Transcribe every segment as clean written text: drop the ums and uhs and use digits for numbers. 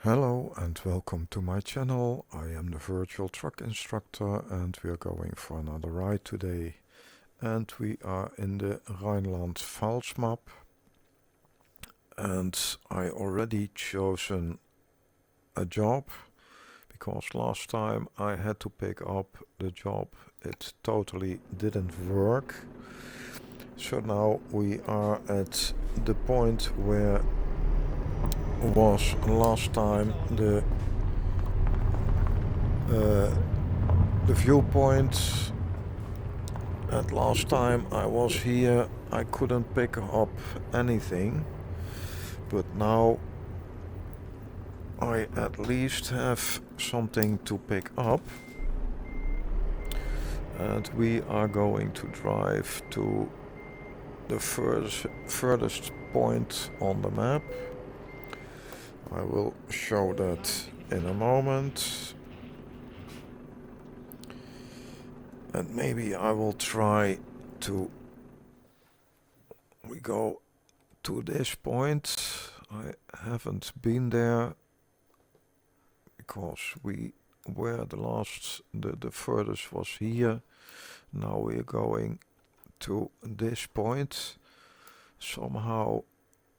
Hello and welcome to my channel. I am the virtual truck instructor and we are going for another ride today. And we are in the Rheinland Pfalz Map. And I already chosen a job because last time I had to pick up the job. It totally didn't work. So now we are at the point where was last time the viewpoint. And last time I was here I couldn't pick up anything, but now I at least have something to pick up, and we are going to drive to the furthest point on the map. I will show that in a moment. And maybe I will try to... We go to this point. I haven't been there because we were the furthest was here. Now we are going to this point. Somehow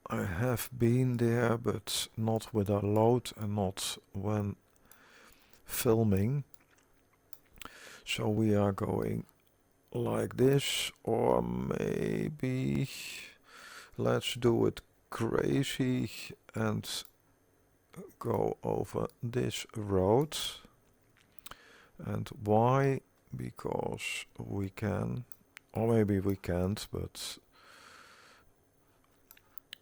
I have been there, but not with a load and not when filming. So we are going like this, or maybe let's do it crazy and go over this road. And why? Because we can, or maybe we can't, but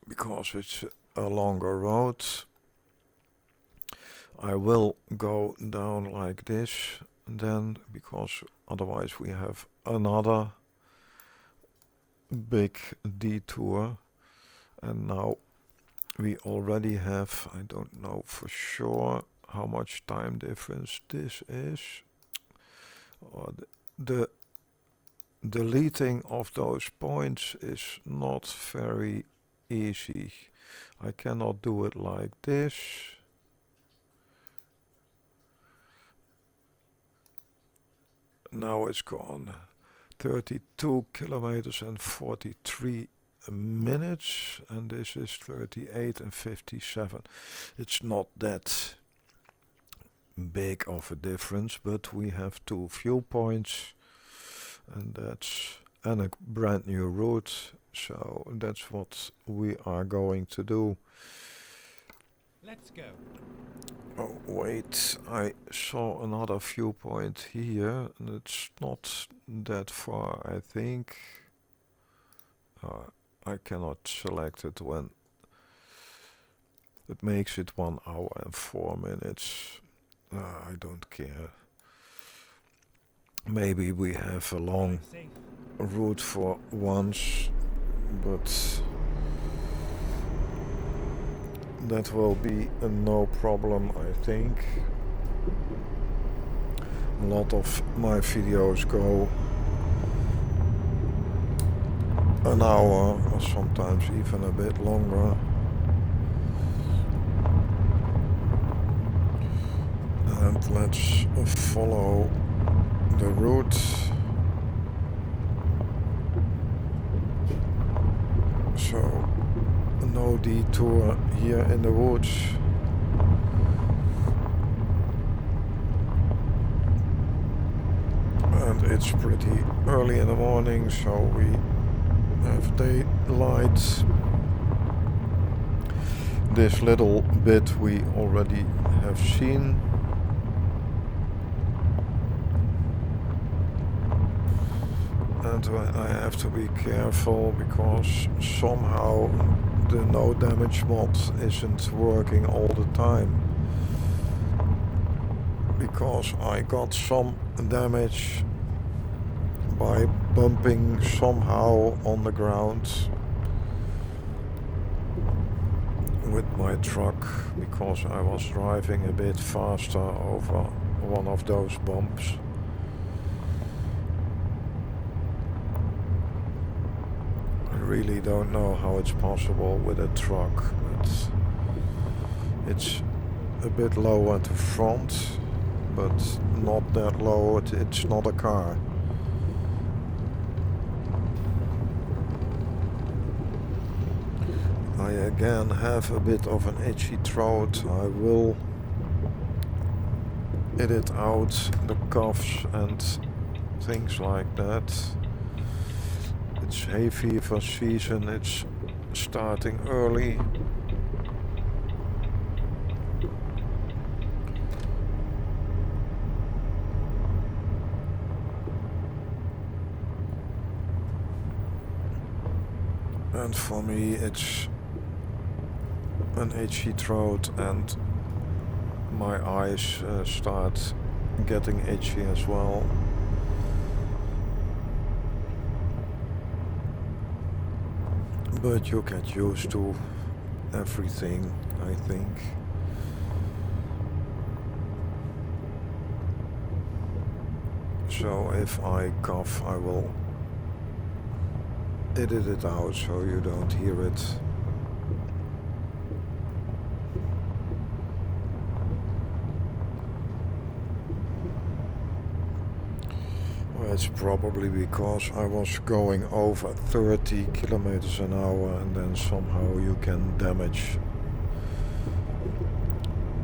because it's a longer road, I will go down like this then, because otherwise we have another big detour. And now we already have, I don't know for sure how much time difference this is. The deleting of those points is not very easy. I cannot do it like this. Now it's gone. 32 kilometers and 43 minutes, and this is 38 and 57. It's not that big of a difference, but we have two viewpoints, and that's a brand new route. So that's what we are going to do. Let's go. Oh wait, I saw another viewpoint here, and it's not that far, I think. I cannot select it when it makes it 1 hour and 4 minutes. I don't care. Maybe we have a long route for once, but that will be no problem, I think. A lot of my videos go an hour or sometimes even a bit longer. And let's follow the route. So no detour here in the woods. And it's pretty early in the morning, so we have daylight. This little bit we already have seen. And I have to be careful because somehow the no damage mod isn't working all the time. Because I got some damage by bumping somehow on the ground with my truck, because I was driving a bit faster over one of those bumps. I really don't know how it's possible with a truck, but it's a bit low at the front, but not that low. It's not a car. I again have a bit of an itchy throat. I will edit out the coughs and things like that. It's hay fever season, it's starting early. And for me it's an itchy throat and my eyes start getting itchy as well. But you get used to everything, I think. So if I cough, I will edit it out so you don't hear it. It's probably because I was going over 30 kilometers an hour and then somehow you can damage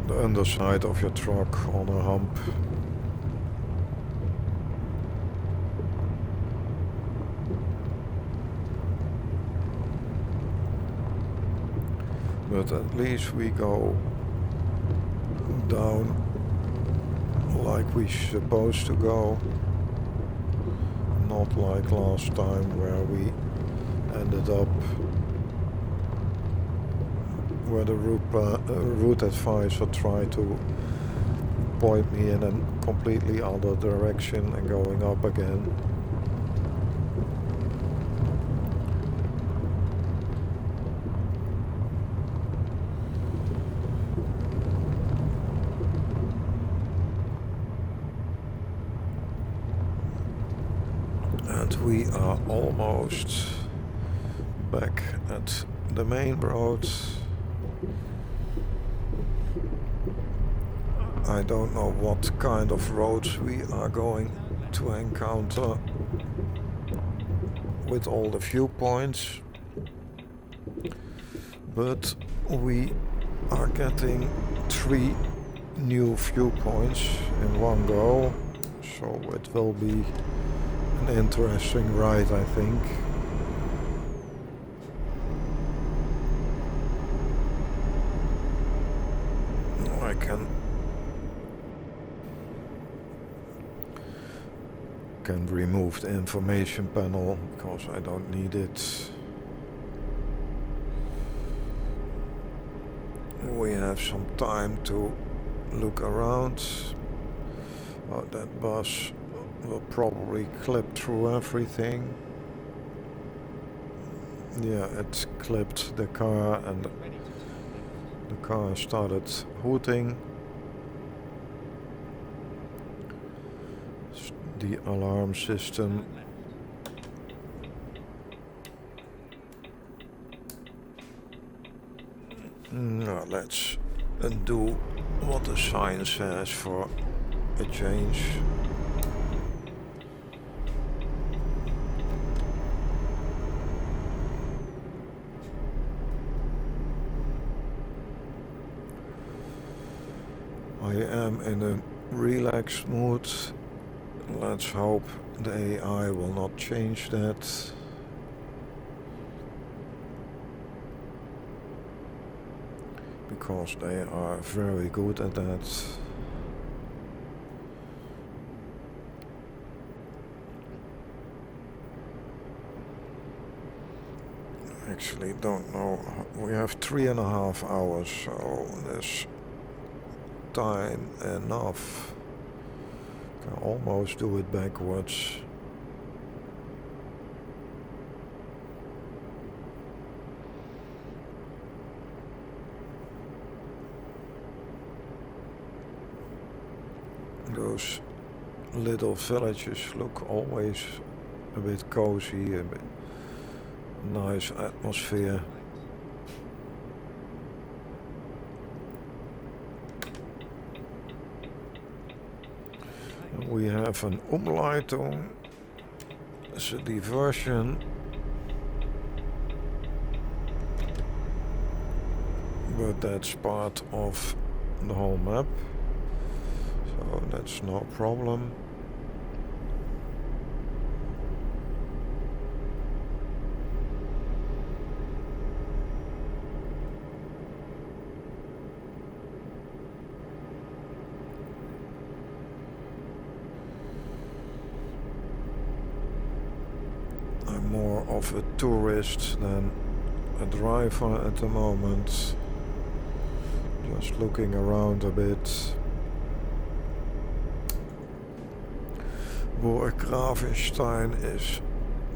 the underside of your truck on a hump. But at least we go down like we're supposed to go. Not like last time where we ended up where the route advisor tried to point me in a completely other direction and going up again. We are almost back at the main road. I don't know what kind of roads we are going to encounter with all the viewpoints, but we are getting 3 new viewpoints in one go, so it will be an interesting ride, I think. I can remove the information panel because I don't need it. We have some time to look around. Oh, that bus will probably clip through everything. Yeah, it clipped the car and the car started hooting. The alarm system. Now let's do what the sign says for a change. I am in a relaxed mood. Let's hope the AI will not change that. Because they are very good at that. Actually don't know. We have 3.5 hours, so there's time enough. Can almost do it backwards. Those little villages look always a bit cozy, a bit nice atmosphere. We have an Umleitung, it's a diversion, but that's part of the whole map, so that's no problem. I'm more of a tourist than a driver at the moment. Just looking around a bit. Burg Gravenstein is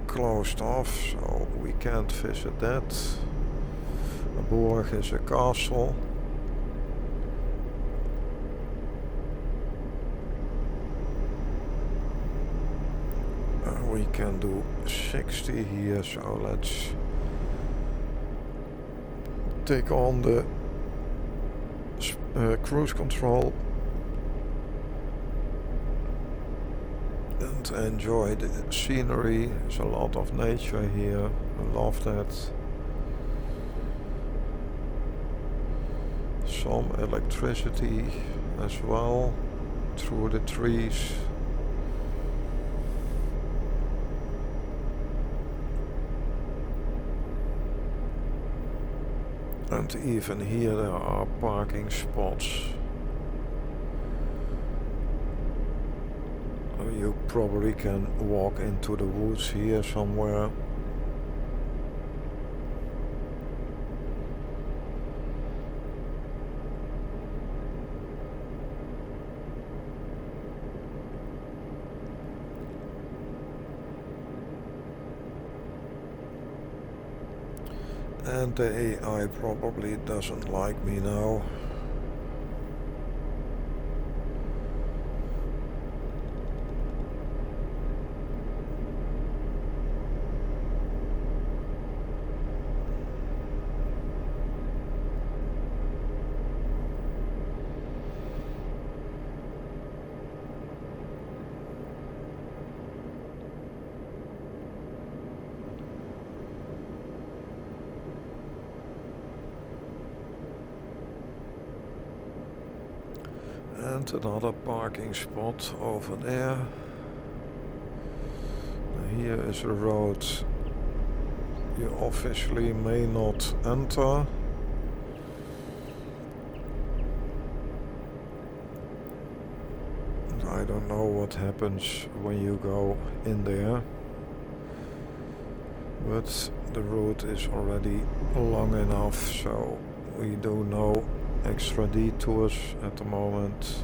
closed off, so we can't visit that. A burg is a castle. We can do 60 here, so let's take on the cruise control and enjoy the scenery. There's a lot of nature here, I love that. Some electricity as well through the trees. And even here there are parking spots. You probably can walk into the woods here somewhere. And the AI probably doesn't like me now. And another parking spot over there. Here is a road you obviously may not enter. And I don't know what happens when you go in there. But the route is already long enough, so we do no extra detours at the moment.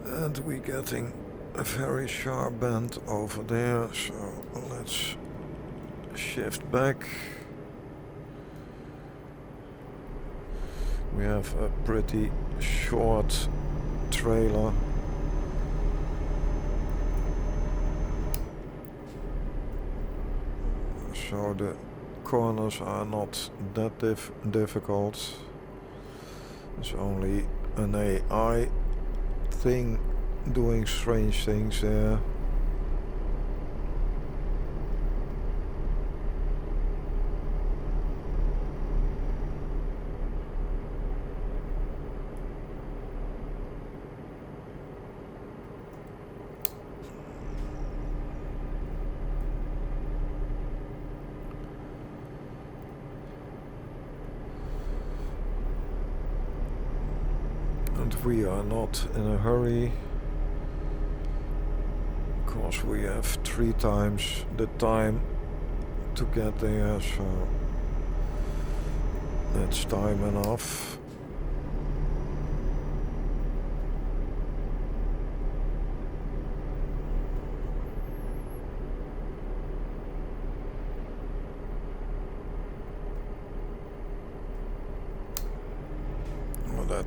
And we're getting a very sharp bend over there, so let's shift back. We have a pretty short trailer. So the corners are not that difficult. It's only an AI thing doing strange things there. And we are not in a hurry, because we have 3 times the time to get there, so that's time enough.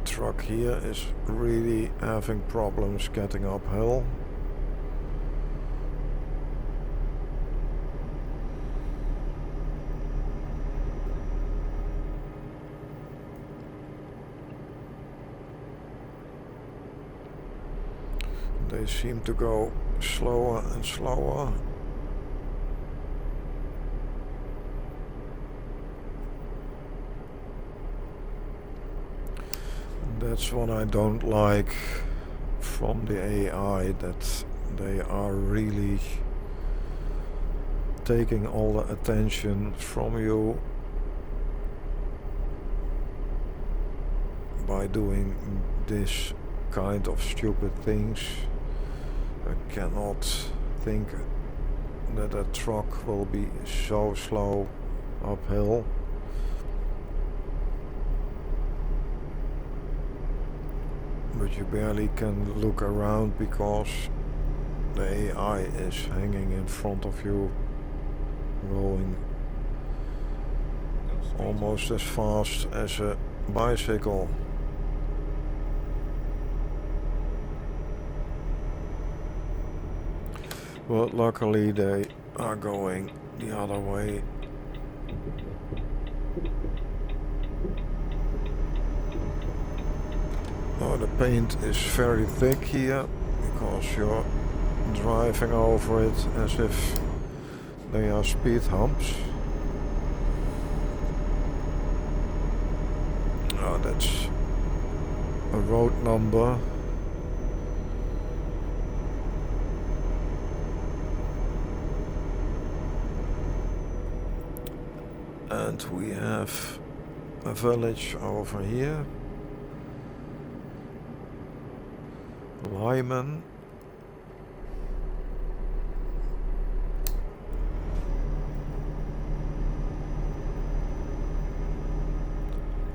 that truck here is really having problems getting uphill. They seem to go slower and slower. That's what I don't like from the AI, that they are really taking all the attention from you by doing this kind of stupid things. I cannot think that a truck will be so slow uphill. But you barely can look around because the AI is hanging in front of you, going almost as fast as a bicycle. But luckily they are going the other way. Oh, the paint is very thick here because you're driving over it as if they are speed humps. Oh, that's a road number. And we have a village over here. Leimen.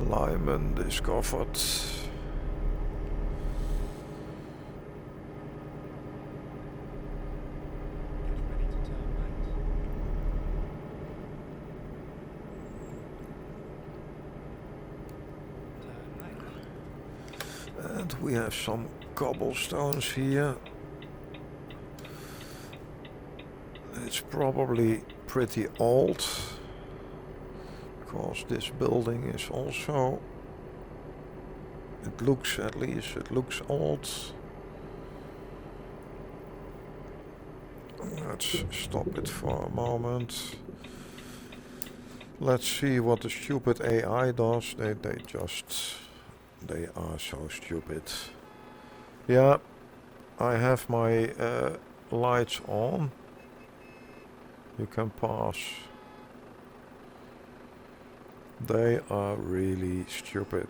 Leimen discovered. And we have some cobblestones here. It's probably pretty old, because this building is also, it looks old. Let's stop it for a moment. Let's see what the stupid AI does. They are so stupid. Yeah, I have my lights on. You can pass. They are really stupid.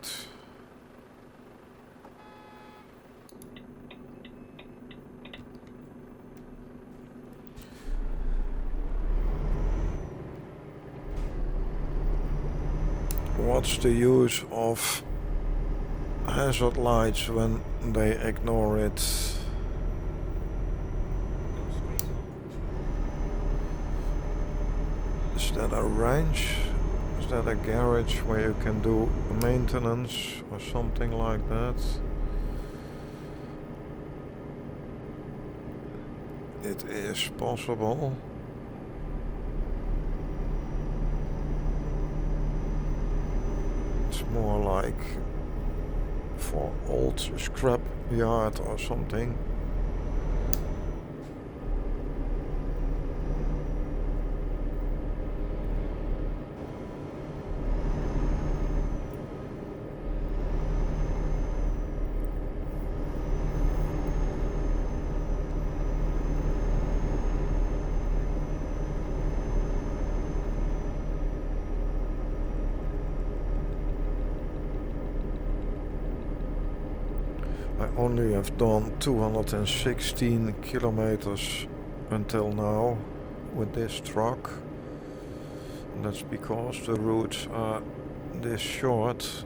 What's the use of hazard lights when they ignore it? Is that a ranch? Is that a garage where you can do maintenance or something like that? It is possible. It's more like for old scrap yard or something. I only have done 216 kilometers until now with this truck. And that's because the routes are this short.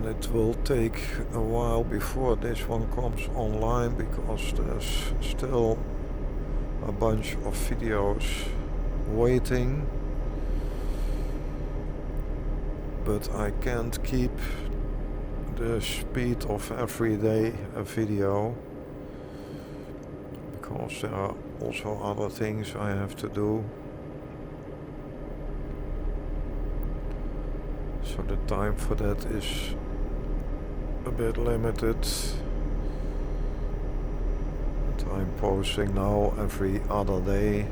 And it will take a while before this one comes online because there's still a bunch of videos waiting, but I can't keep the speed of every day a video because there are also other things I have to do. So the time for that is a bit limited. And I'm posting now every other day.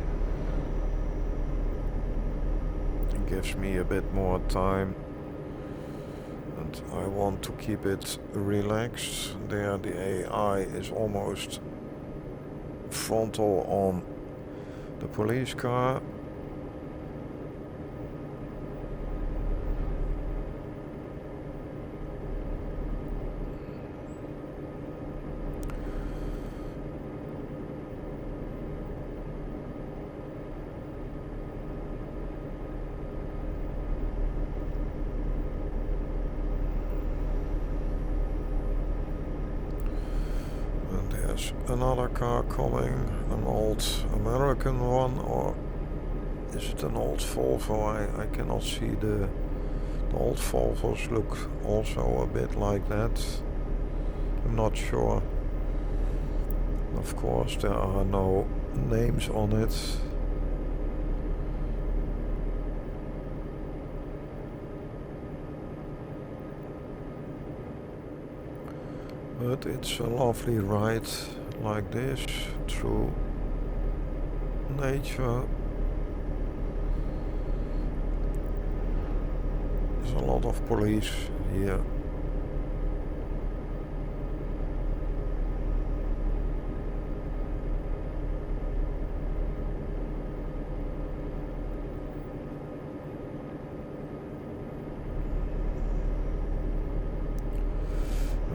It gives me a bit more time. And I want to keep it relaxed. There the AI is almost frontal on the police car. There's another car coming, an old American one, or is it an old Volvo? I cannot see the old Volvos look also a bit like that. I'm not sure. Of course there are no names on it. But it's a lovely ride like this through nature. There's a lot of police here.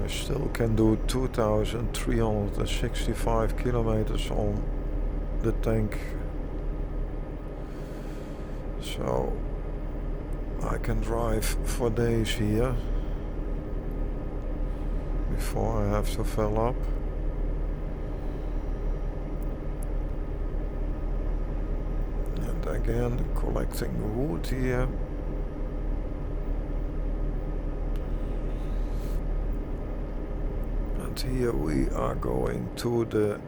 I still can do 2,365 kilometers on the tank, so I can drive for days here before I have to fill up. And again collecting wood here. Here we are going to the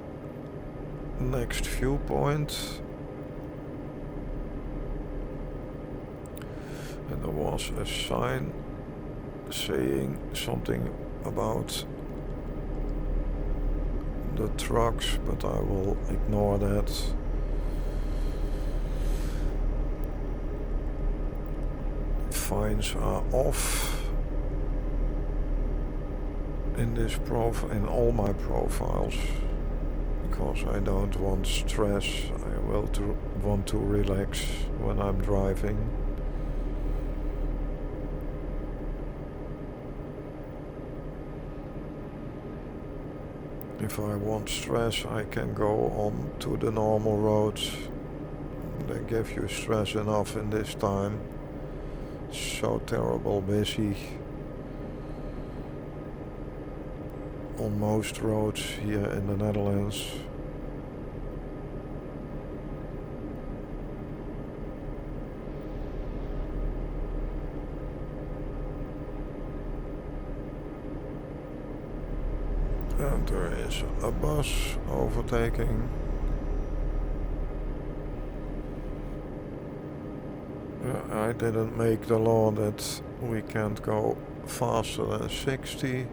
next viewpoint, and there was a sign saying something about the trucks, but I will ignore that. Fines are off in this in all my profiles, because I don't want stress. I want to relax when I'm driving. If I want stress, I can go on to the normal roads. They give you stress enough in this time. It's so terrible busy on most roads here in the Netherlands. And there is a bus overtaking. I didn't make the law that we can't go faster than 60.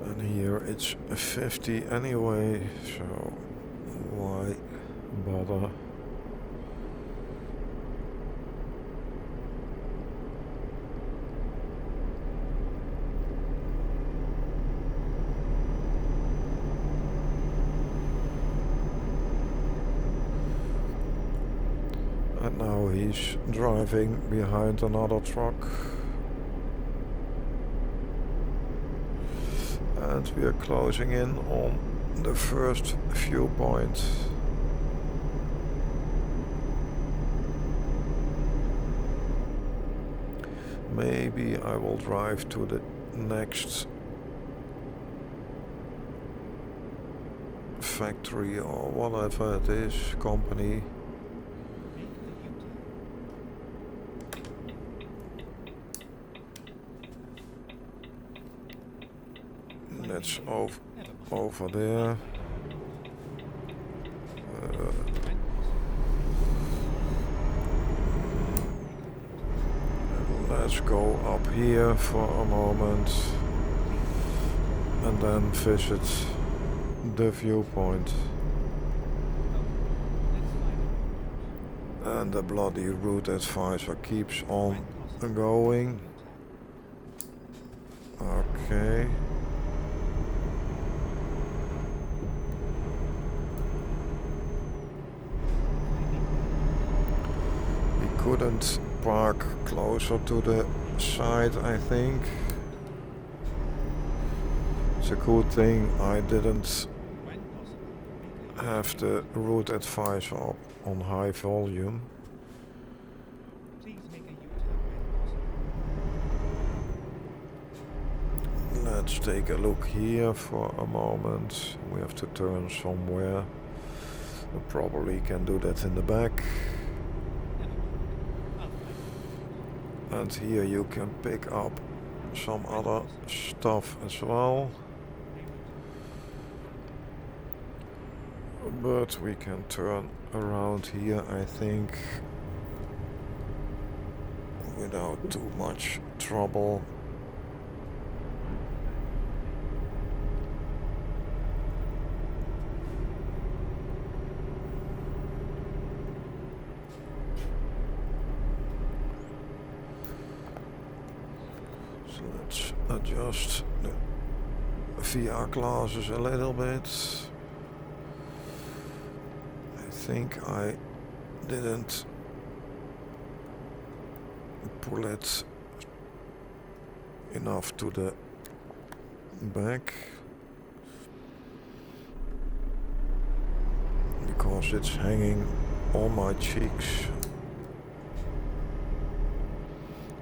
And here it's 50 anyway, so why bother? And now he's driving behind another truck. And we are closing in on the first viewpoint. Maybe I will drive to the next factory or whatever it is, company. That's over there. Let's go up here for a moment and then visit the viewpoint. And the bloody route advisor keeps on going. Okay. We couldn't park closer to the side, I think. It's a good thing I didn't have the route advisor up on high volume. Let's take a look here for a moment. We have to turn somewhere. We probably can do that in the back. And here you can pick up some other stuff as well. But we can turn around here, I think, without too much trouble. So let's adjust the VR glasses a little bit. I think I didn't pull it enough to the back because it's hanging on my cheeks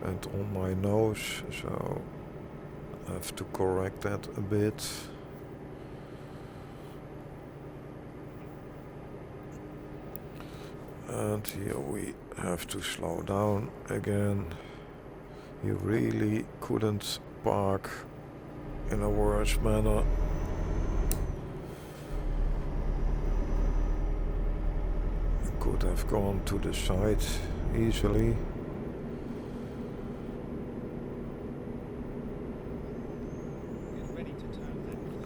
and on my nose, so I have to correct that a bit. And here we have to slow down again. You really couldn't park in a worse manner. You could have gone to the side easily.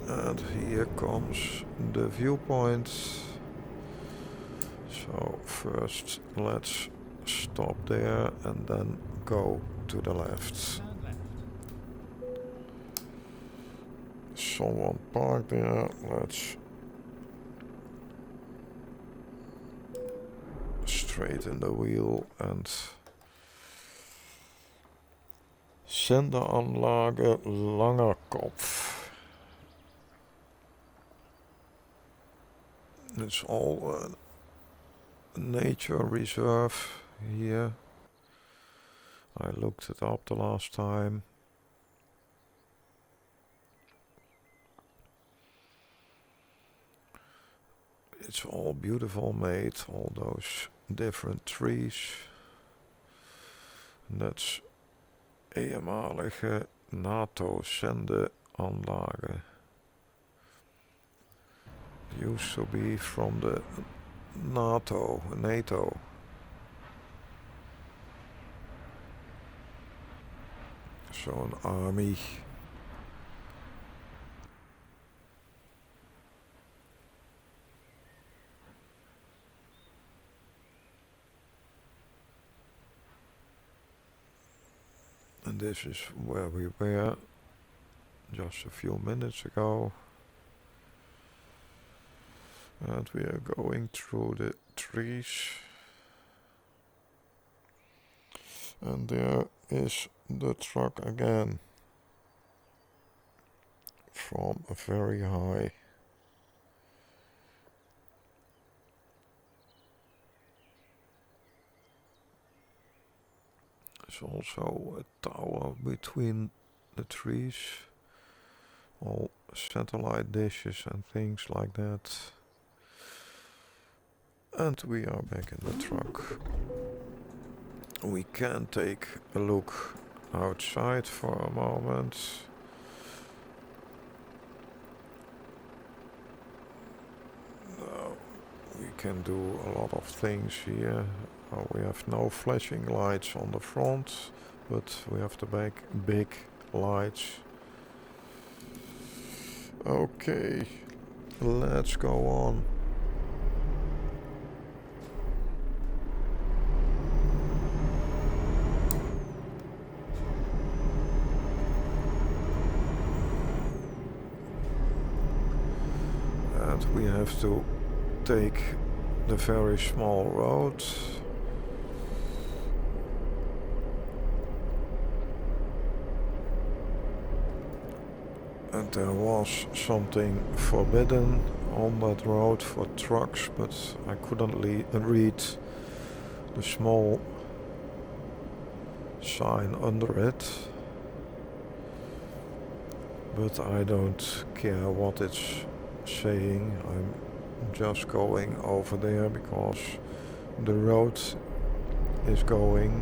And here comes the viewpoint. So first let's stop there and then go to the left. Someone parked there. Let's straighten the wheel and Sendeanlage Langerkopf. It's all nature reserve here. I looked it up the last time. It's all beautiful made, all those different trees. And that's ehemalige NATO-Sendeanlage. Used to be from the NATO. So an army. And this is where we were just a few minutes ago. And we are going through the trees. And there is the truck again from very high. There's also a tower between the trees, all satellite dishes and things like that. And we are back in the truck. We can take a look outside for a moment. Now we can do a lot of things here. We have no flashing lights on the front, but we have the big lights. Okay, let's go on. And we have to take the very small road. And there was something forbidden on that road for trucks, but I couldn't read the small sign under it. But I don't care what it's saying. I'm just going over there because the road is going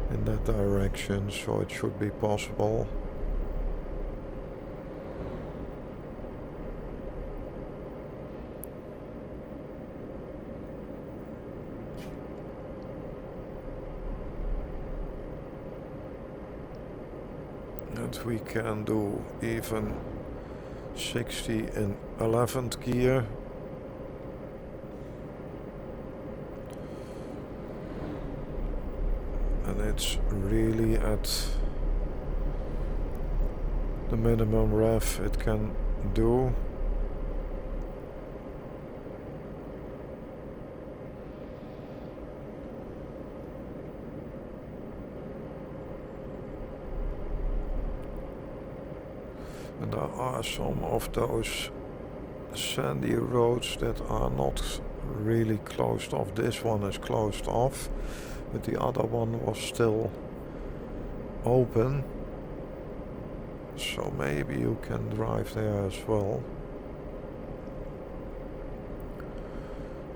in that direction, so it should be possible. And we can do even 60 in 11th gear. And it's really at the minimum rev it can do. And there are some of those sandy roads that are not really closed off. This one is closed off, but the other one was still open. So maybe you can drive there as well.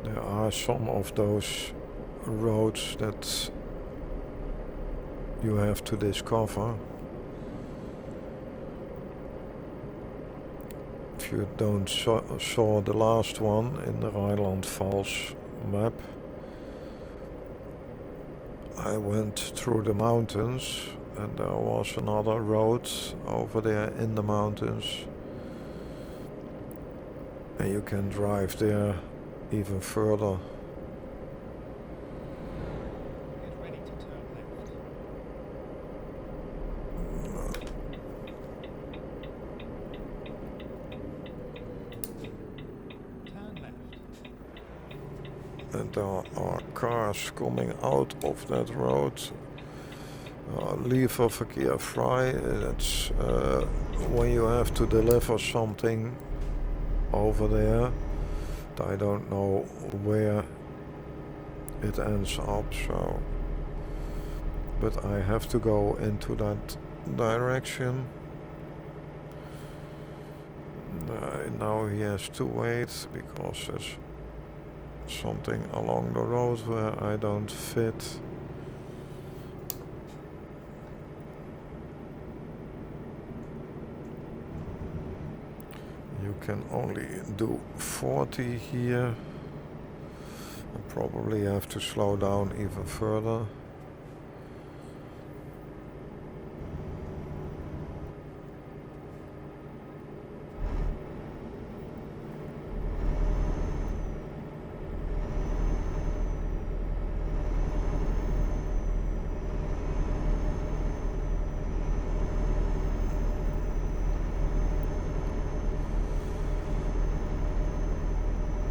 There are some of those roads that you have to discover. If you don't saw the last one in the Rheinland Pfalz map, I went through the mountains and there was another road over there in the mountains, and you can drive there even further. Get ready to turn left. Turn left. And there are cars coming out of that road. Lieferverkehr frei. That's when you have to deliver something over there. I don't know where it ends up, so. But I have to go into that direction. Now he has to wait because there's something along the road where I don't fit. You can only do 40 here. I probably have to slow down even further.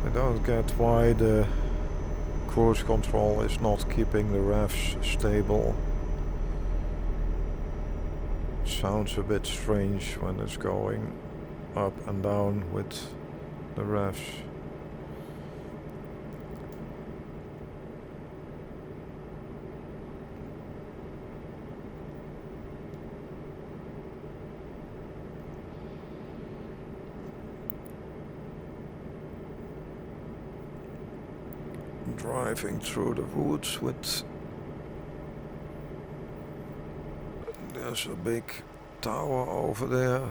I don't get why the cruise control is not keeping the revs stable. Sounds a bit strange when it's going up and down with the revs. Driving through the woods with, there's a big tower over there,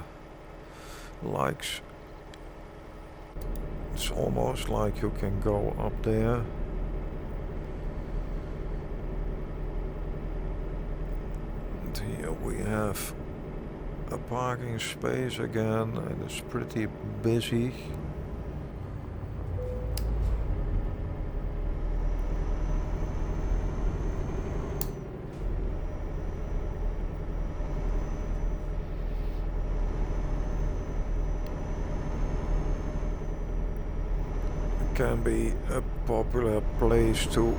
it's almost like you can go up there. And here we have a parking space again, and it's pretty busy. Can be a popular place to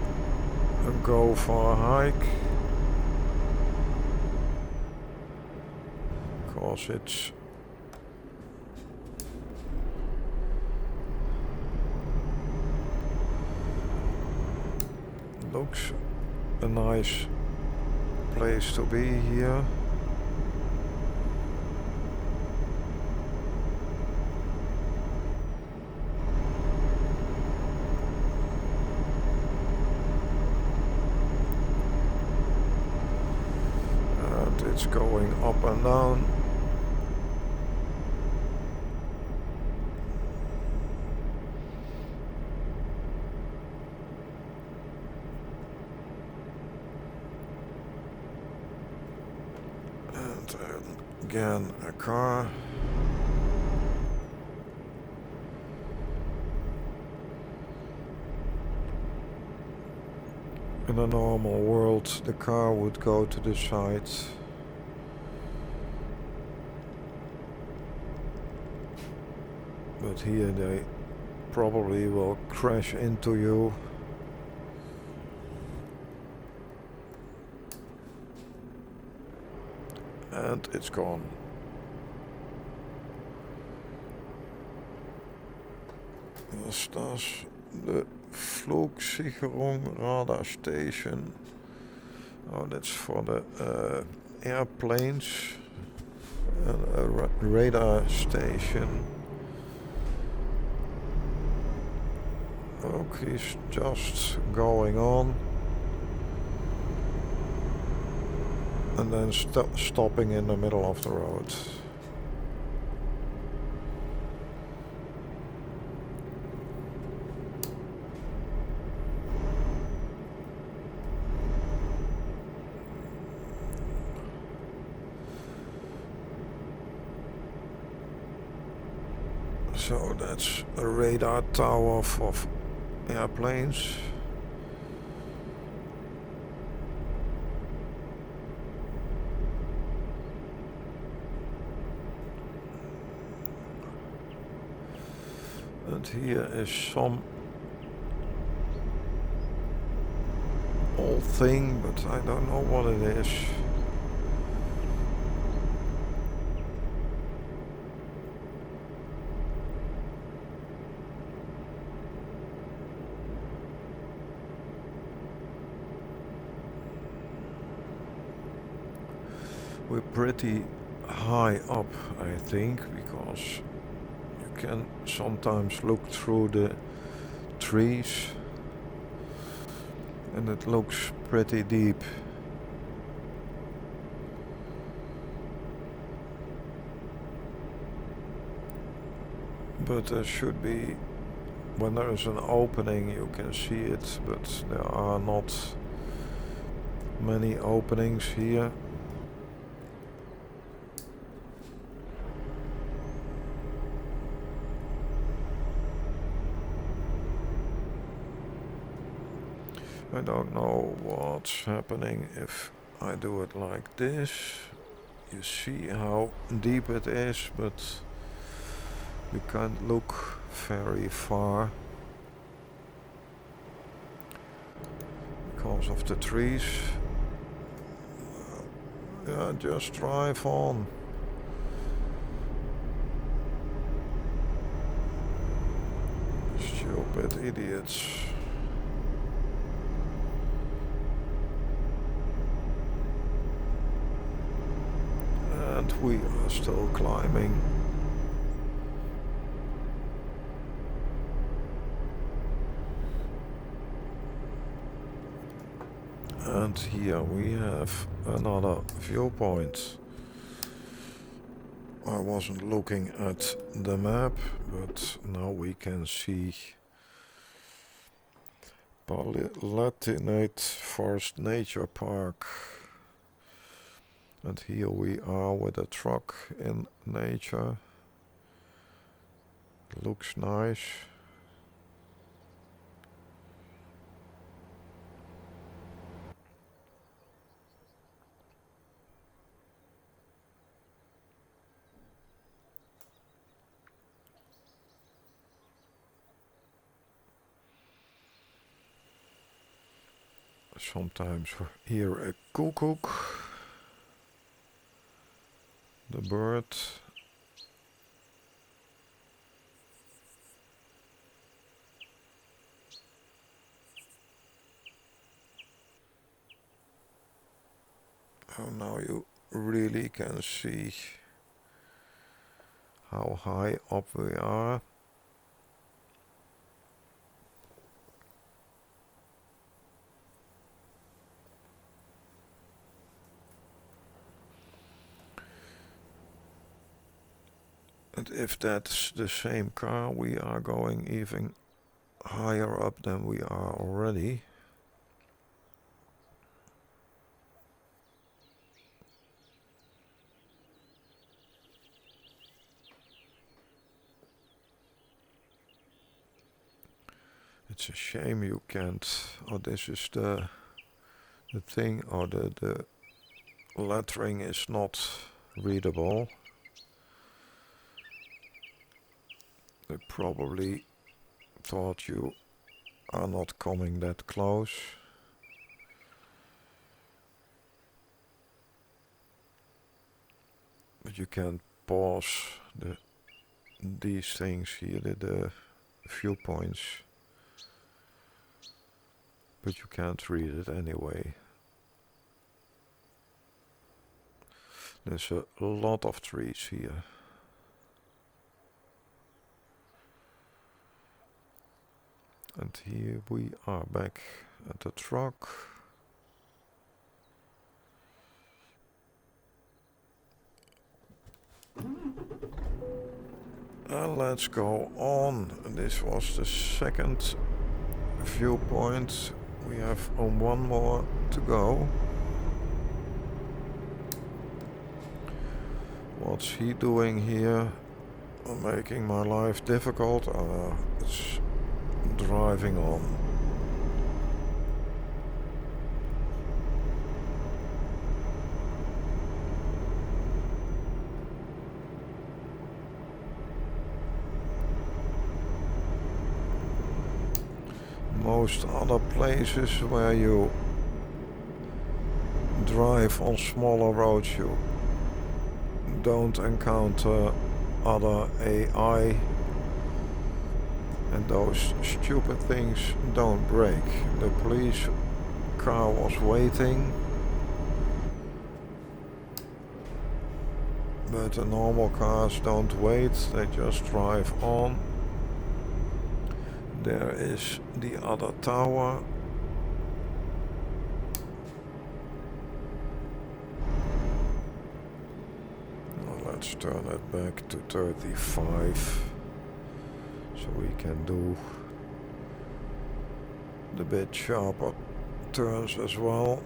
go for a hike, because it's looks a nice place to be here. It's going up and down. And again a car. In a normal world, the car would go to the side. But here they probably will crash into you. And it's gone. Is das de Flugsicherung radar station? Oh, that's for the airplanes. A radar station. Look, he's just going on. And then stopping in the middle of the road. So that's a radar tower for airplanes. And here is some old thing, but I don't know what it is. We're pretty high up, I think, because you can sometimes look through the trees and it looks pretty deep. But there should be, when there is an opening you can see it, but there are not many openings here. I don't know what's happening if I do it like this. You see how deep it is, but you can't look very far. because of the trees. Yeah, just drive on. Stupid idiots. And we are still climbing. And here we have another viewpoint. I wasn't looking at the map, but now we can see Palatinate Forest Nature Park. And here we are with a truck in nature. Looks nice. Sometimes hear a cuckoo, the bird. Oh, now you really can see how high up we are. And if that's the same car, we are going even higher up than we are already. It's a shame you can't. Oh, this is the thing, or the lettering is not readable. They probably thought you are not coming that close. But you can pause these things here, the viewpoints. But you can't read it anyway. There's a lot of trees here. And here we are back at the truck. And let's go on. This was the second viewpoint. We have one more to go. What's he doing here? Making my life difficult? It's driving on. Most other places where you drive on smaller roads, you don't encounter other AI, and those stupid things don't break. The police car was waiting, but the normal cars don't wait, they just drive on. There is the other tower. Now let's turn it back to 35, so we can do the bit sharper turns as well.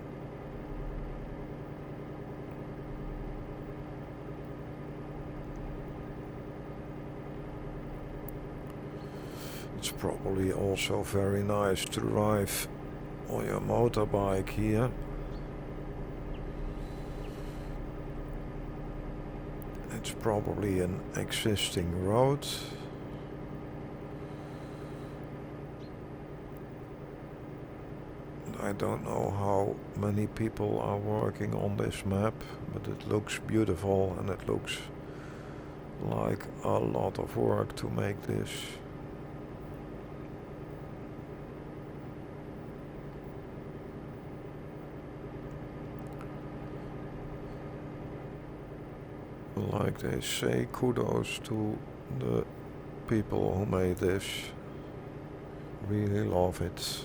It's probably also very nice to drive on your motorbike here. It's probably an existing road. I don't know how many people are working on this map, but it looks beautiful and it looks like a lot of work to make this. Like they say, kudos to the people who made this. Really love it.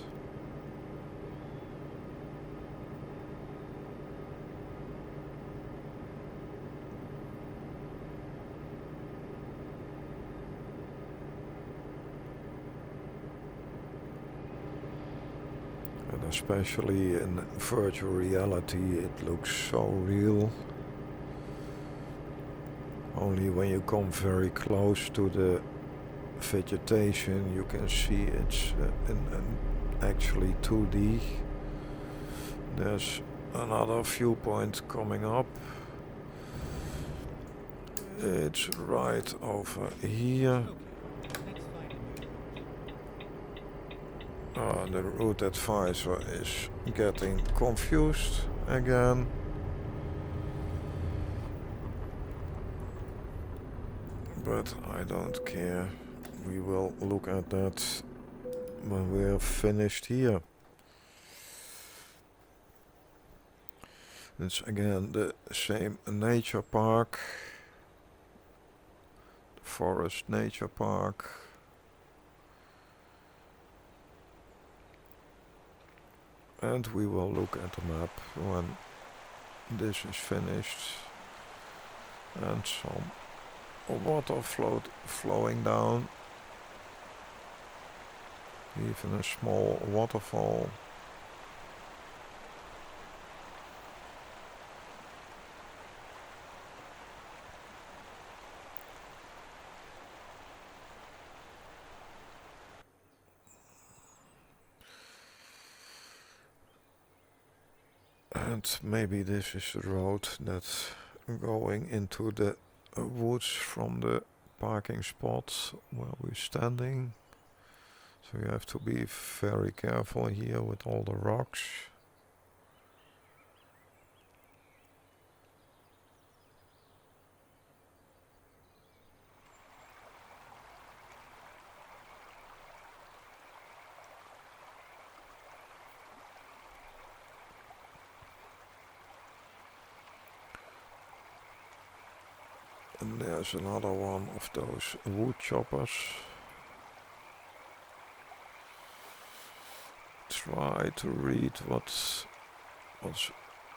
And especially in virtual reality, it looks so real. Only when you come very close to the vegetation you can see it's actually 2D. There's another viewpoint coming up. It's right over here. The route advisor is getting confused again. But I don't care. We will look at that when we're finished here. It's again the same nature park, forest nature park. And we will look at the map when this is finished. And some water flowing down. Even a small waterfall. And maybe this is the road that's going into the woods from the parking spot where we're standing. So you have to be very careful here with all the rocks. And there's another one of those wood choppers. Try to read what's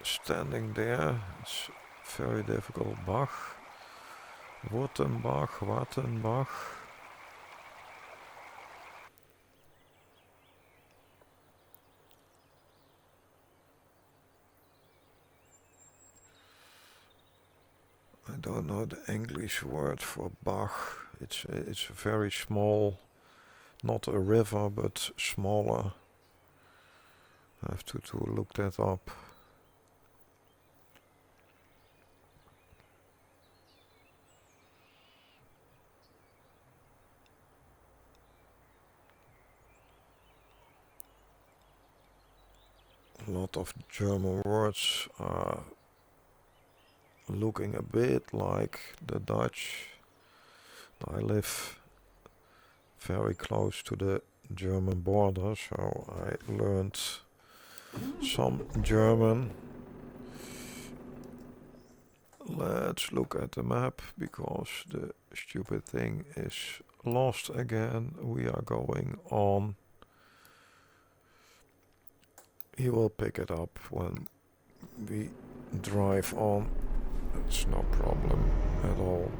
standing there. It's very difficult. Bach, Wurtenbach, Wartenbach. I don't know the English word for Bach. It's very small, not a river, but smaller. I have to look that up. A lot of German words are looking a bit like the Dutch. I live very close to the German border, so I learned some German. Let's look at the map because the stupid thing is lost again. We are going on. He will pick it up when we drive on. It's no problem at all.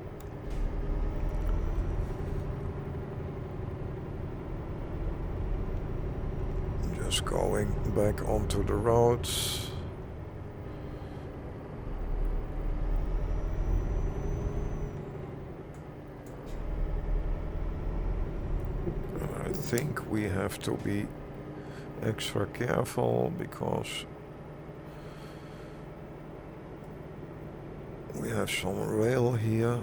Just going back onto the roads. I think we have to be extra careful because we have some rail here.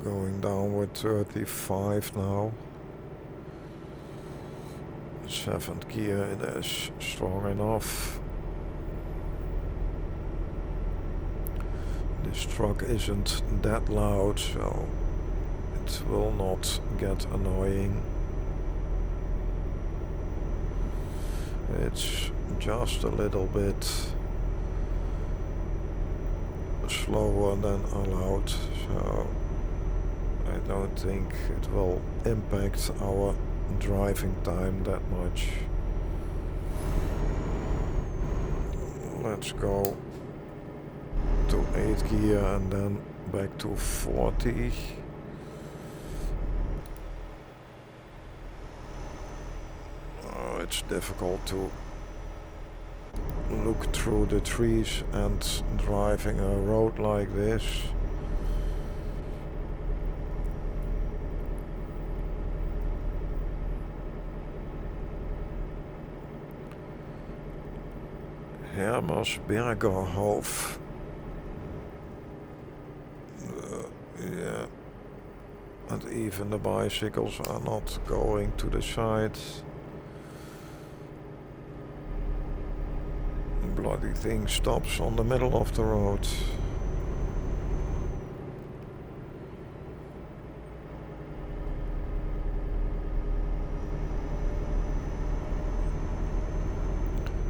going down with 35 now. 7th gear, it is strong enough. This truck isn't that loud, so it will not get annoying. It's just a little bit slower than allowed, so I don't think it will impact our driving time that much. Let's go to 8th gear and then back to 40. Oh, it's difficult to look through the trees and driving a road like this. Hermersbergerhof. Yeah. And even the bicycles are not going to the side. Bloody thing stops on the middle of the road.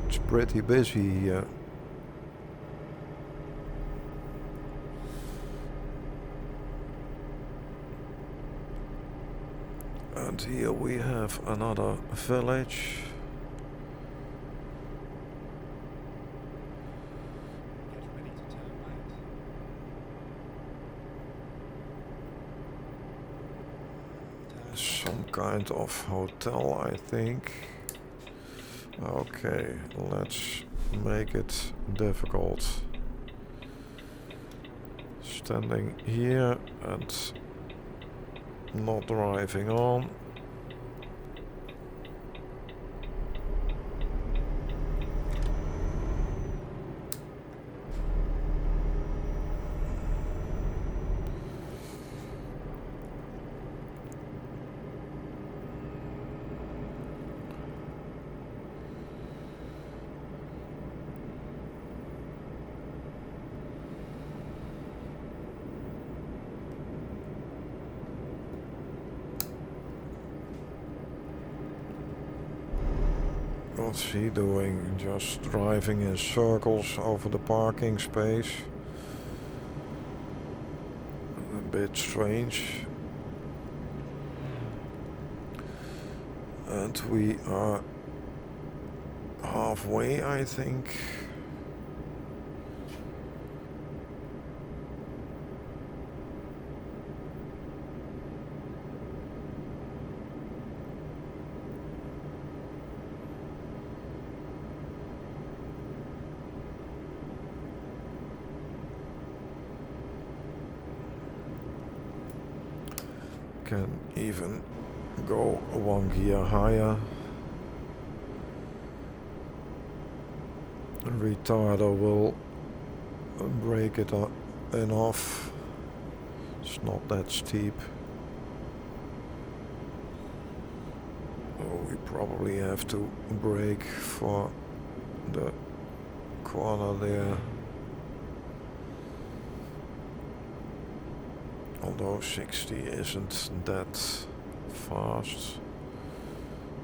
It's pretty busy here. And here we have another village. Get ready to turn right. Turn Some kind of hotel, I think. Okay, let's make it difficult. Standing here and not driving on. What's he doing? Just driving in circles over the parking space. A bit strange. And we are halfway, I think. Can even go 1 gear higher. Retarder will break it enough. It's not that steep. Oh, we probably have to brake for the corner there. Although 60 isn't that fast.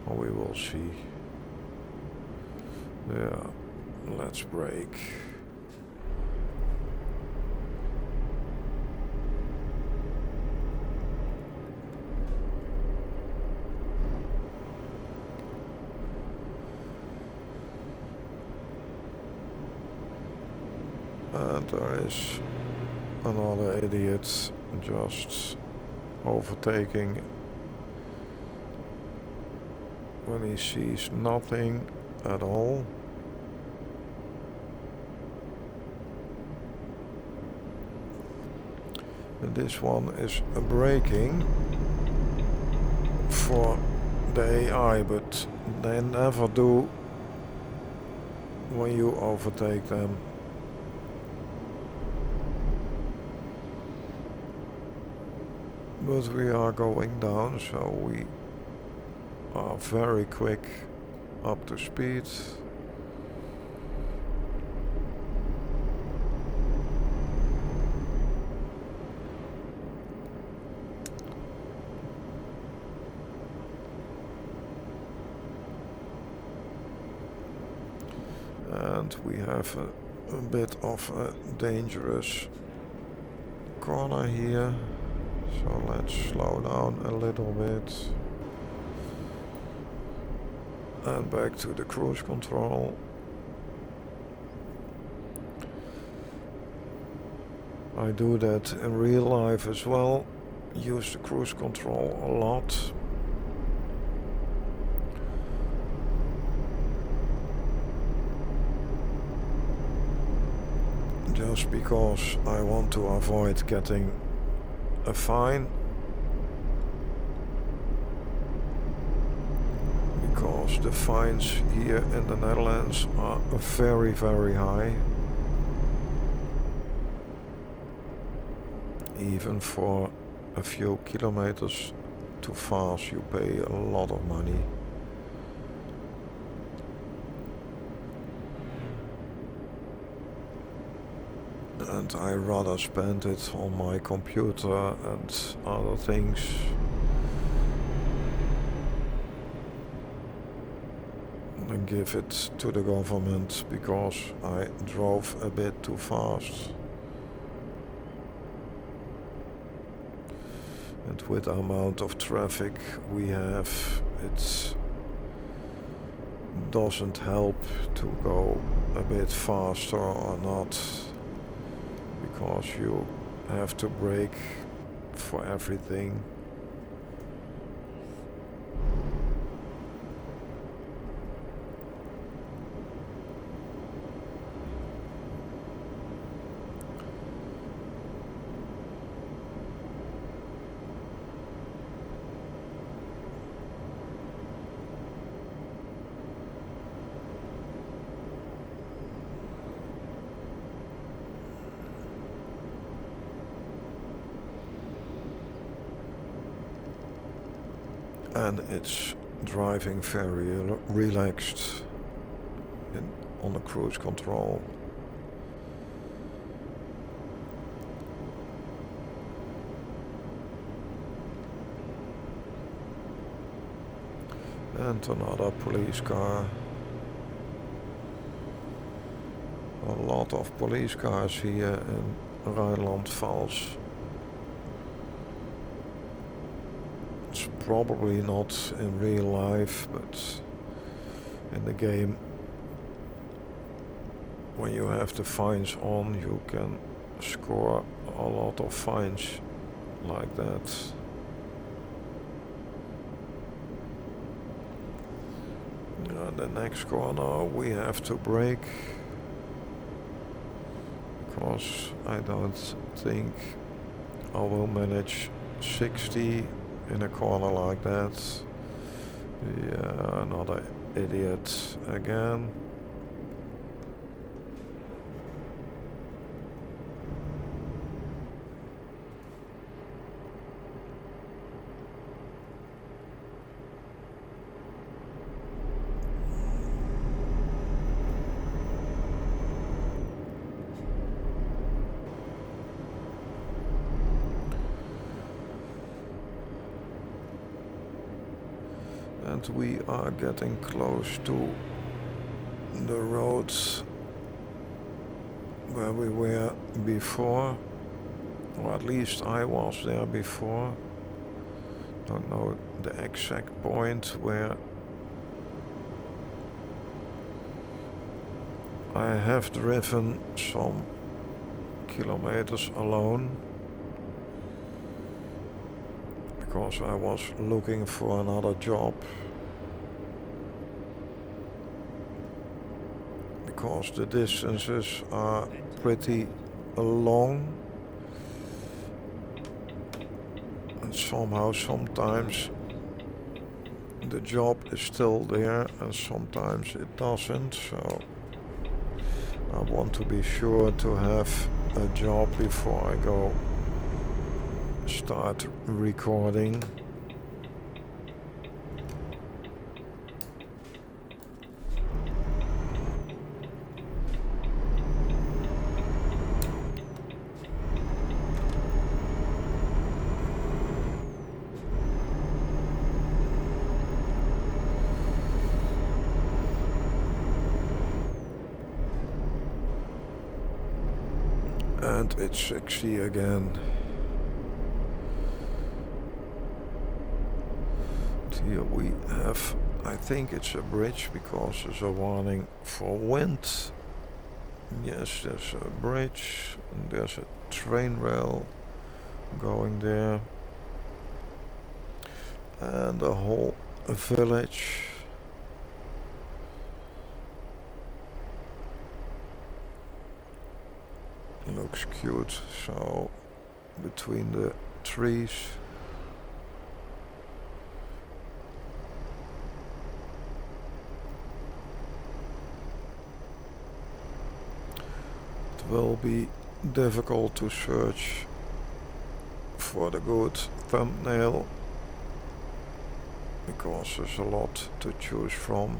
Well, we will see. Yeah, let's brake. And there is another idiot just overtaking when he sees nothing at all. And this one is braking for the AI, but they never do when you overtake them. but we are going down, so we are very quick up to speed. And we have a bit of a dangerous corner here, so let's slow down a little bit and back to the cruise control. I do that in real life as well, use the cruise control a lot. Just because I want to avoid getting a fine, because the fines here in the Netherlands are very, very high. Even for a few kilometers too fast you pay a lot of money. And I rather spend it on my computer and other things. And give it to the government because I drove a bit too fast. And with the amount of traffic we have, it doesn't help to go a bit faster or not, because you have to brake for everything. And it's driving very relaxed on the cruise control. And another police car. A lot of police cars here in Rheinland Pfalz. It's probably not in real life, but in the game, when you have the fines on, you can score a lot of fines like that. The next corner we have to brake, because I don't think I will manage 60 in a corner like that. Yeah, another idiot again. And we are getting close to the roads where we were before, or at least I was there before. Don't know the exact point where I have driven some kilometers alone, because I was looking for another job, because the distances are pretty long, and somehow sometimes the job is still there and sometimes it doesn't, so I want to be sure to have a job before I go start recording. And it's 60 again. Here we have, I think it's a bridge because there's a warning for wind. Yes, there's a bridge and there's a train rail going there. And a whole village. Looks cute, so between the trees. It will be difficult to search for the good thumbnail because there's a lot to choose from.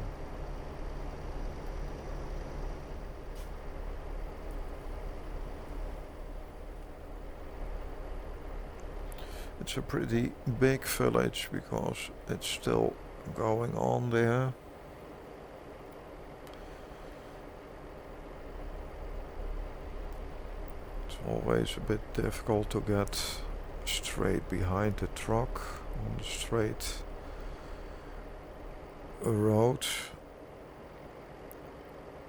It's a pretty big village because it's still going on there. It's always a bit difficult to get straight behind the truck on the straight road,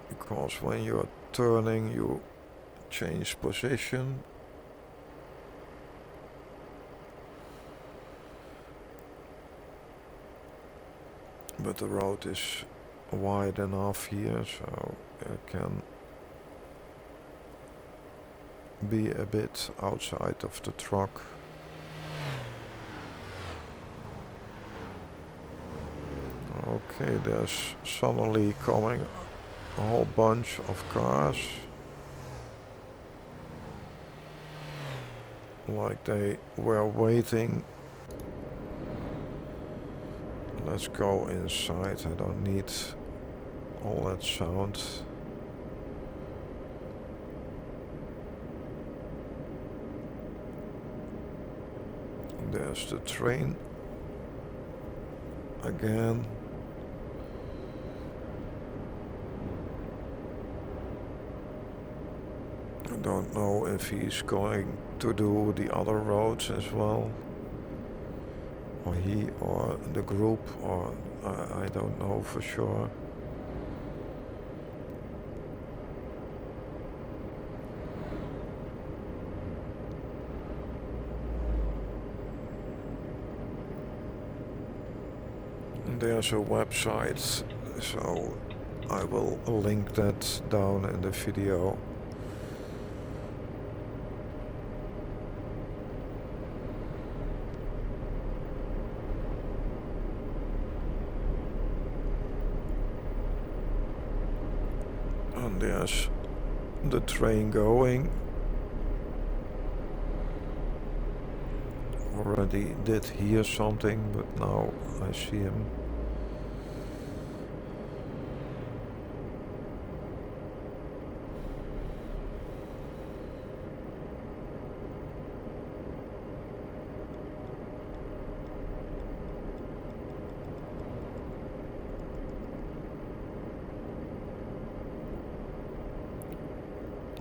because when you're turning you change position. But the road is wide enough here, so it can be a bit outside of the truck. Okay, there's suddenly coming a whole bunch of cars. Like they were waiting. Let's go inside. I don't need all that sound. There's the train again. I don't know if he's going to do the other roads as well. Or he or the group, or I don't know for sure. And there's a website, so I will link that down in the video. And there's the train going. Already did hear something, but now I see him.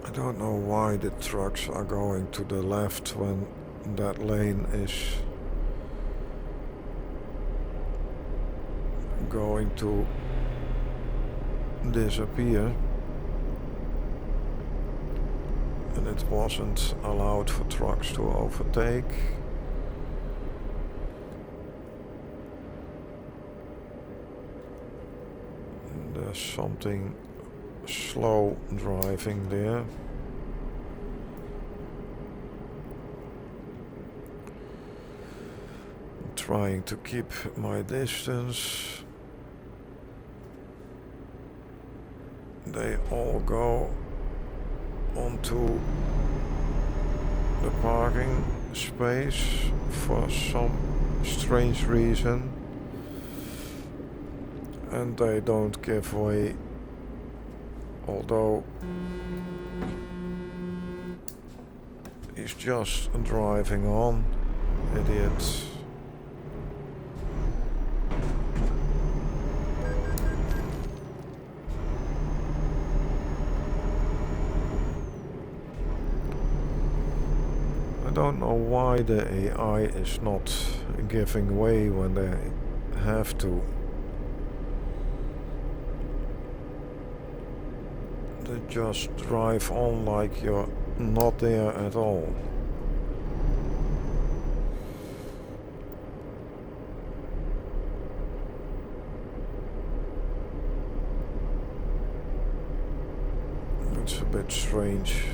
I don't know why the trucks are going to the left when that lane is going to disappear, and it wasn't allowed for trucks to overtake. And there's something slow driving there. Trying to keep my distance. They all go onto the parking space for some strange reason, and they don't give way, although he's just driving on, idiot. I don't know why the AI is not giving way when they have to. They just drive on like you're not there at all. It's a bit strange.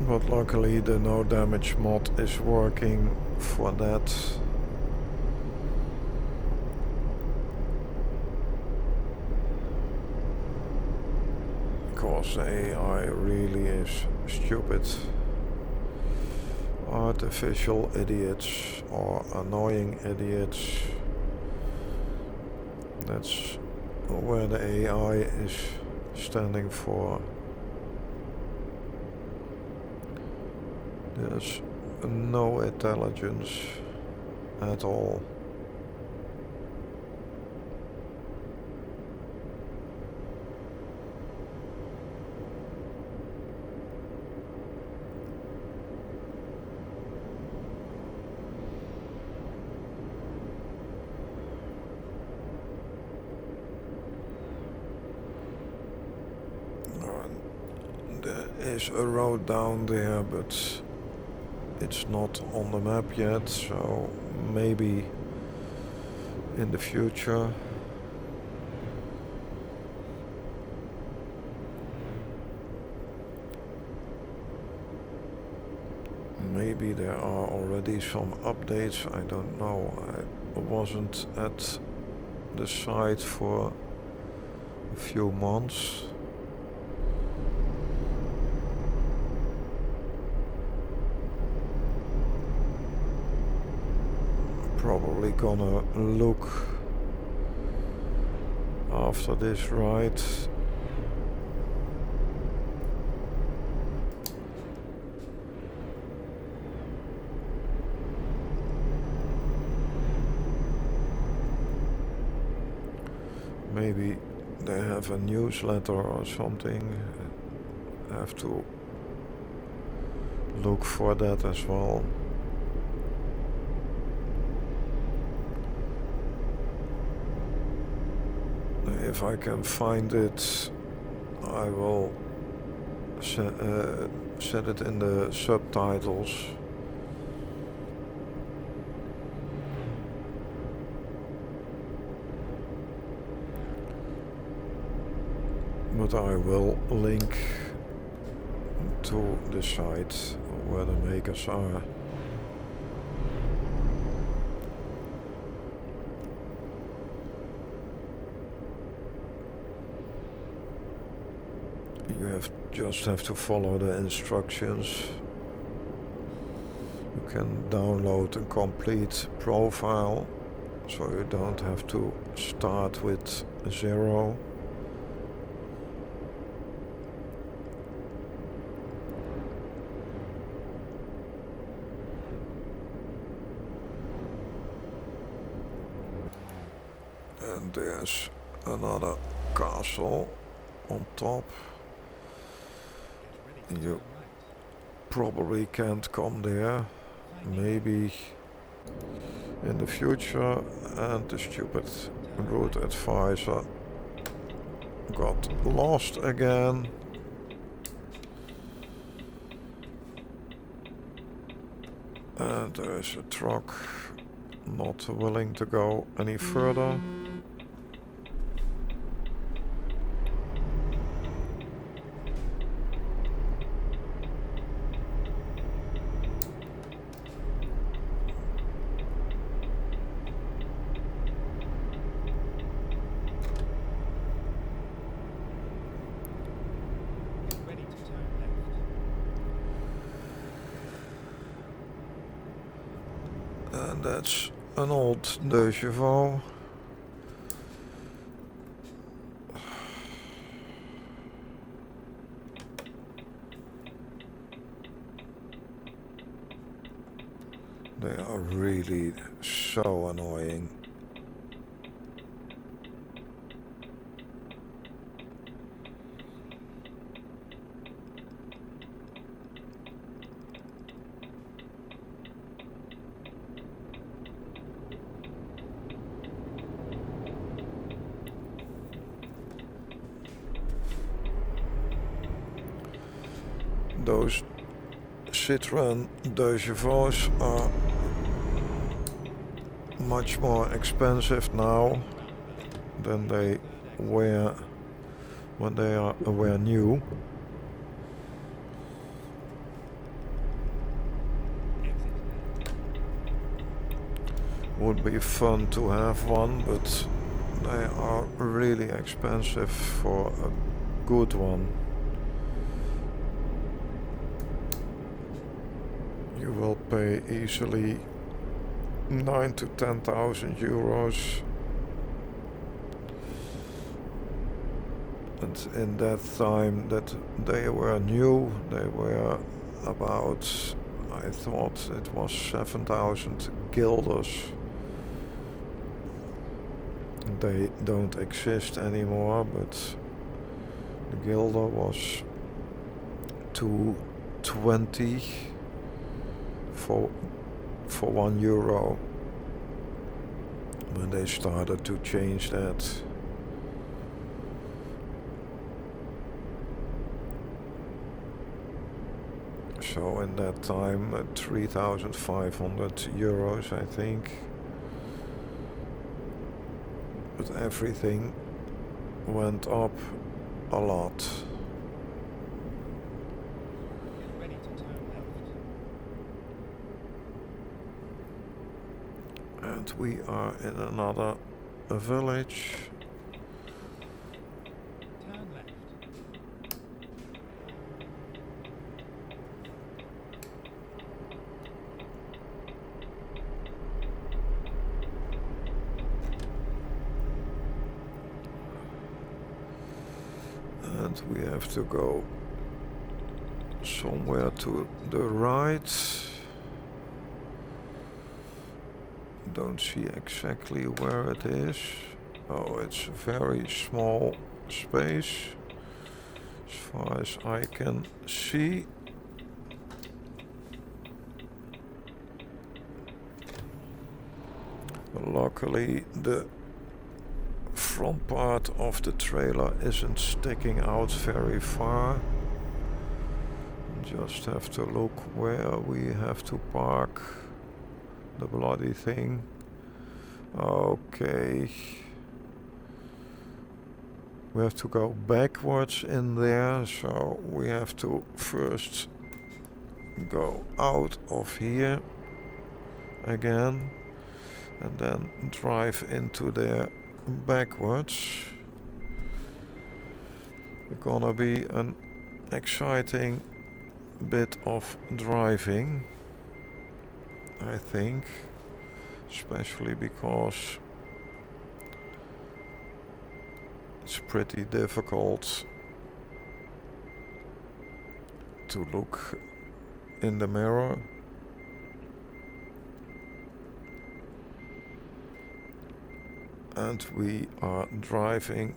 But luckily the no damage mod is working for that. Because the AI really is stupid. Artificial idiots or annoying idiots. That's where the AI is standing for. There's no intelligence at all. There is a road down there, but it's not on the map yet, so maybe in the future. Maybe there are already some updates, I don't know. I wasn't at the site for a few months. Probably gonna look after this ride. Maybe they have a newsletter or something. I have to look for that as well. If I can find it, I will set it in the subtitles. But I will link to the site where the makers are. You just have to follow the instructions. You can download a complete profile, so you don't have to start with 0. And there's another castle on top. You probably can't come there. Maybe in the future. And the stupid route advisor got lost again. And there is a truck not willing to go any further. And that's an old deux chevaux. They are really so annoying. Those Citroën deux chevaux are much more expensive now than they were when they were new. Would be fun to have one, but they are really expensive for a good one. You will pay easily 9 to 10,000 euros. And in that time that they were new, they were about, I thought it was 7,000 guilders. They don't exist anymore, but the guilder was 220 for €1 when they started to change that. So in that time, 3,500 euros, I think. But everything went up a lot. Get ready to turn left. And we are in another village. Turn left. And we have to go somewhere to the right. Don't see exactly where it is. Oh, it's a very small space as far as I can see. Luckily, the front part of the trailer isn't sticking out very far. Just have to look where we have to park the bloody thing. Okay. We have to go backwards in there, so we have to first go out of here again and then drive into there backwards. It's gonna be an exciting bit of driving, I think, especially because it's pretty difficult to look in the mirror. And we are driving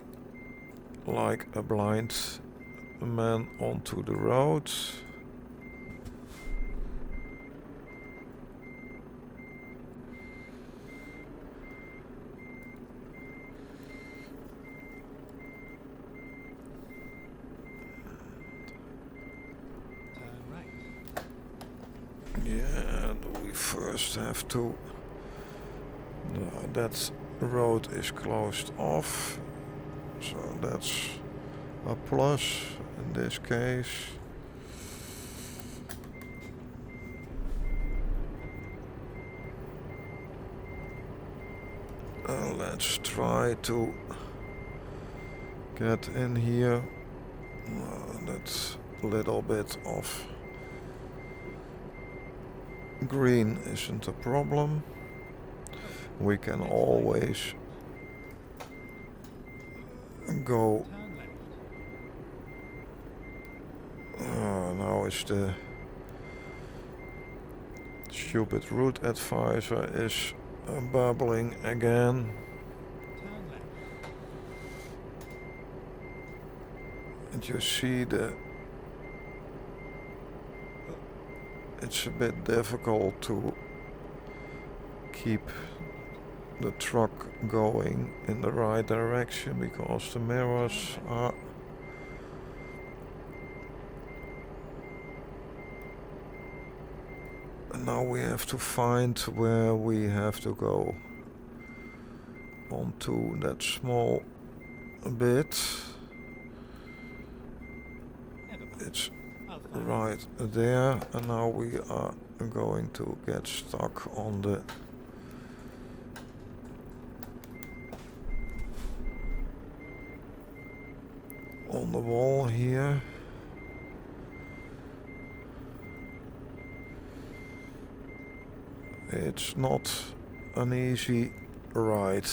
like a blind man onto the road. Turn right. Yeah, and we first have to... No, that road is closed off, so that's a plus in this case. Let's try to get in here. That little bit of green isn't a problem. we can Next always go. Turn left. Now is the stupid route advisor is bubbling again. Turn left. And you see it's a bit difficult to keep the truck going in the right direction because the mirrors are now we have to find where we have to go onto that small bit. Never mind. It's I'll find right there, and now we are going to get stuck on the wall here. It's not an easy ride.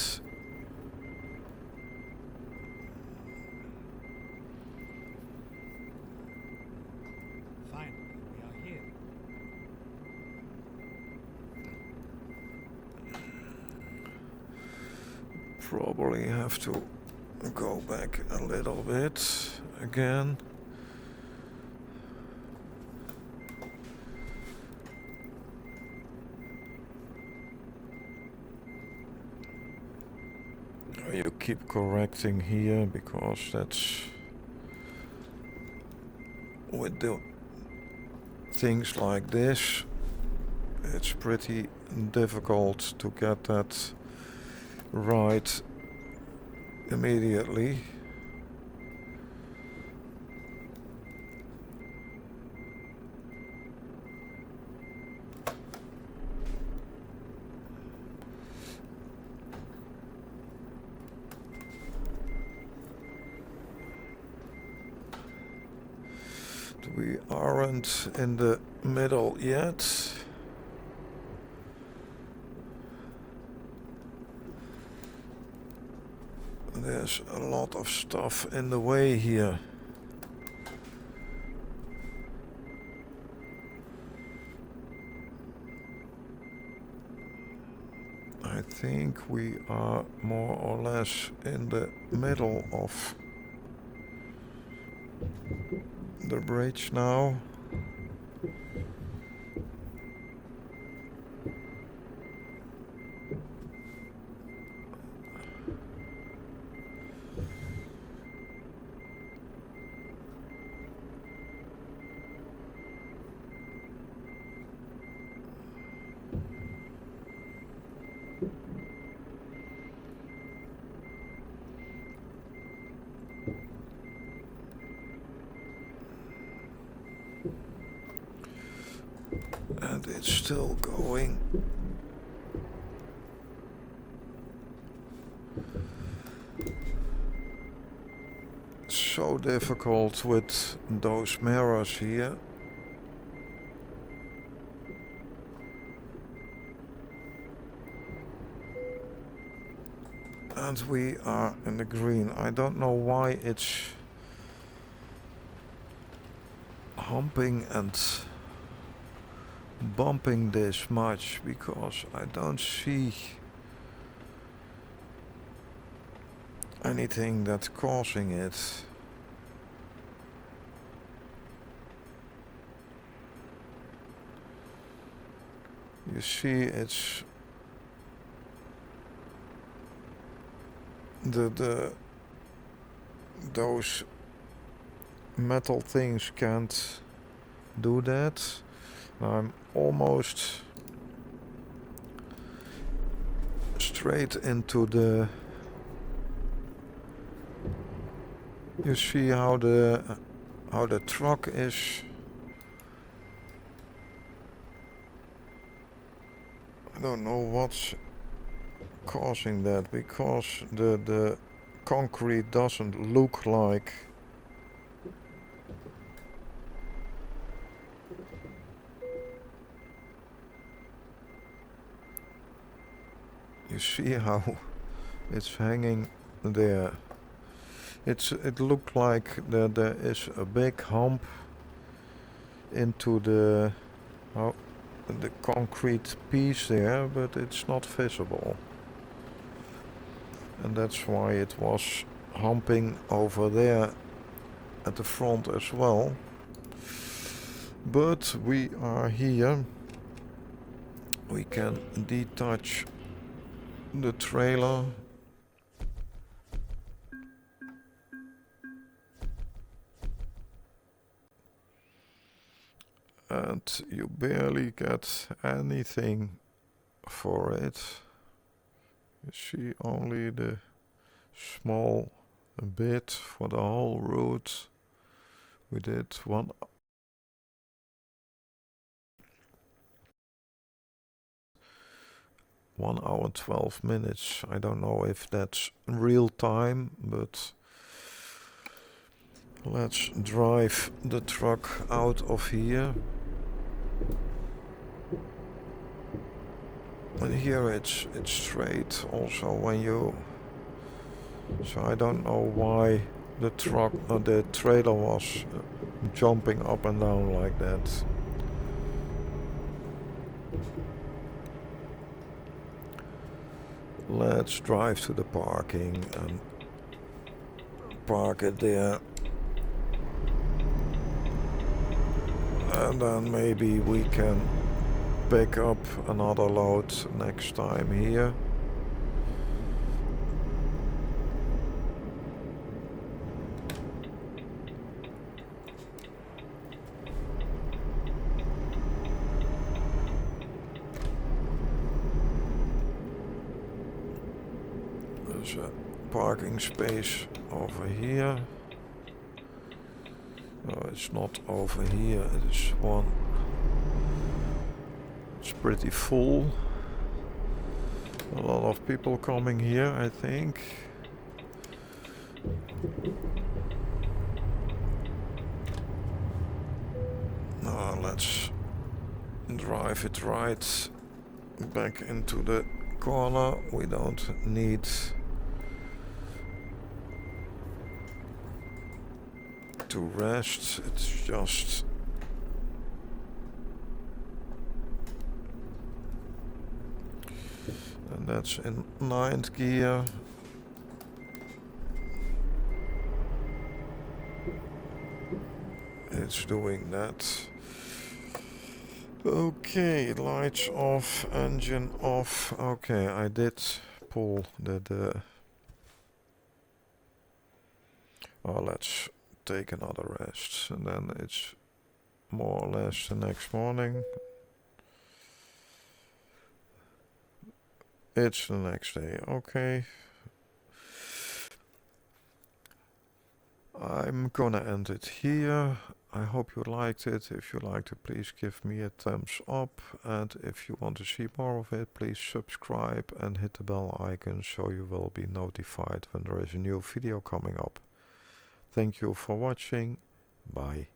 Finally, we are here. Probably have to go back a little bit again. You keep correcting here because that's with the things like this, it's pretty difficult to get that right immediately. We aren't in the middle yet. There's a lot of stuff in the way here. I think we are more or less in the middle of the bridge now. And it's still going. So difficult with those mirrors here. And we are in the green. I don't know why it's humping and bumping this much, because I don't see anything that's causing it. You see, it's those metal things can't do that. I'm almost straight into the. You see how the truck is. I don't know what's causing that, because the concrete doesn't look like You see how it's hanging there. It looked like there is a big hump into the concrete piece there, but it's not visible. And that's why it was humping over there at the front as well. But we are here. We can detach the trailer. And you barely get anything for it. You see only the small bit for the whole route. We did 1 hour 12 minutes. I don't know if that's real time, but let's drive the truck out of here. And here it's straight also when you... So I don't know why the truck or the trailer was jumping up and down like that. Let's drive to the parking and park it there. And then maybe we can pick up another load next time here. There's a parking space over here. No, it's not over here, it is one. It's pretty full. A lot of people coming here, I think. Now let's drive it right back into the corner. We don't need to rest, it's just and that's in 9th gear. It's doing that. Okay, lights off, engine off. Okay, I did pull the oh, let's take another rest, and then it's more or less the next morning. It's the next day. Okay, I'm gonna end it here. I hope you liked it. If you liked it, please give me a thumbs up, and if you want to see more of it, please subscribe and hit the bell icon so you will be notified when there is a new video coming up. Thank you for watching. Bye.